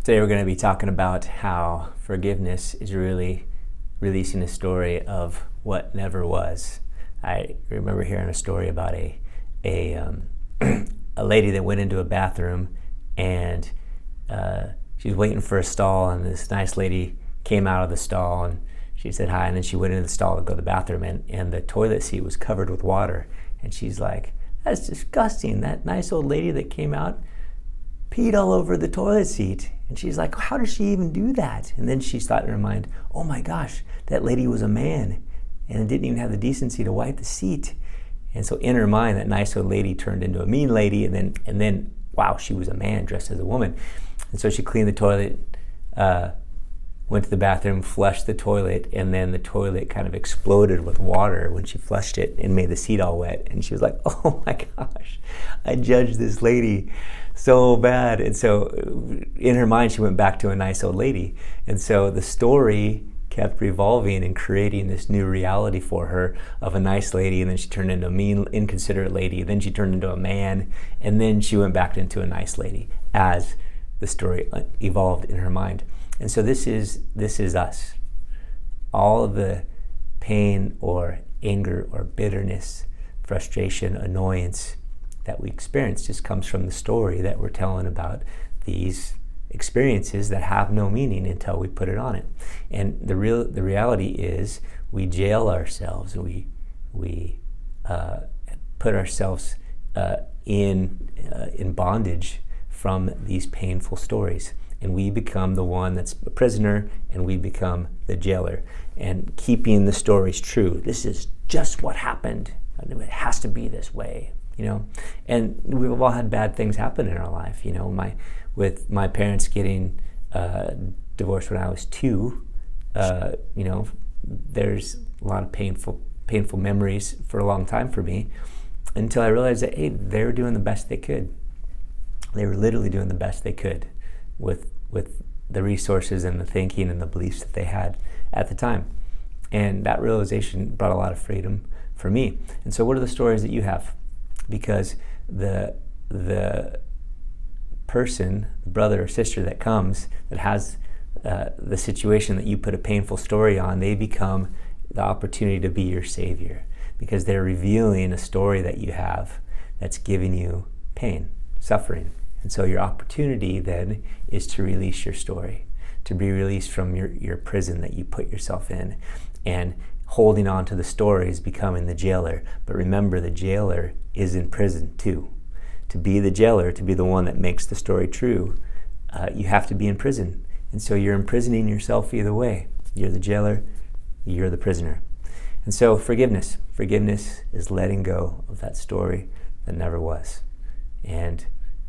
Today we're going to be talking about how forgiveness is really releasing a story of what never was. I remember hearing a story about a lady that went into a bathroom and she was waiting for a stall, and this nice lady came out of the stall and she said hi, and then she went into the stall to go to the bathroom, and the toilet seat was covered with water, and she's like, "That's disgusting. That nice old lady that came out peed all over the toilet seat." And she's like, "How does she even do that?" And then she thought in her mind, "Oh my gosh, that lady was a man and didn't even have the decency to wipe the seat." And so in her mind, that nice old lady turned into a mean lady, and then wow, she was a man dressed as a woman. And so she cleaned the toilet, went to the bathroom, flushed the toilet, and then the toilet kind of exploded with water when she flushed it and made the seat all wet. And she was like, "Oh my gosh, I judged this lady so bad." And so in her mind, she went back to a nice old lady. And so the story kept revolving and creating this new reality for her of a nice lady, and then she turned into a mean, inconsiderate lady, then she turned into a man, and then she went back into a nice lady as the story evolved in her mind. And so this is us. All of the pain or anger or bitterness, frustration, annoyance that we experience just comes from the story that we're telling about these experiences that have no meaning until we put it on it. And the reality is we jail ourselves, and we put ourselves in bondage from these painful stories. And we become the one that's a prisoner, and we become the jailer. And keeping the stories true. This is just what happened. It has to be this way, you know. And we've all had bad things happen in our life, you know. With my parents getting divorced when I was 2, you know, there's a lot of painful memories for a long time for me, until I realized that, hey, they were doing the best they could. They were literally doing the best they could with the resources and the thinking and the beliefs that they had at the time. And that realization brought a lot of freedom for me. And so what are the stories that you have? Because the person, the brother or sister that comes, that has the situation that you put a painful story on, they become the opportunity to be your savior, because they're revealing a story that you have that's giving you pain, suffering. And so your opportunity then is to release your story, to be released from your prison that you put yourself in. And holding on to the story is becoming the jailer. But remember, the jailer is in prison too. To be the jailer, to be the one that makes the story true, you have to be in prison. And so you're imprisoning yourself either way. You're the jailer, you're the prisoner. And so forgiveness is letting go of that story that never was, and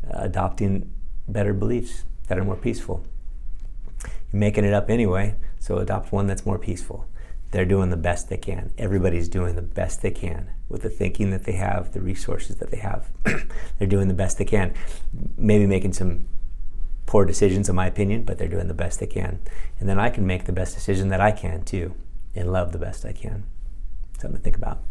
adopting better beliefs that are more peaceful. You're making it up anyway, so adopt one that's more peaceful. They're doing the best they can. Everybody's doing the best they can with the thinking that they have, the resources that they have. They're doing the best they can. Maybe making some poor decisions, in my opinion, but they're doing the best they can. And then I can make the best decision that I can too, and love the best I can. Something to think about.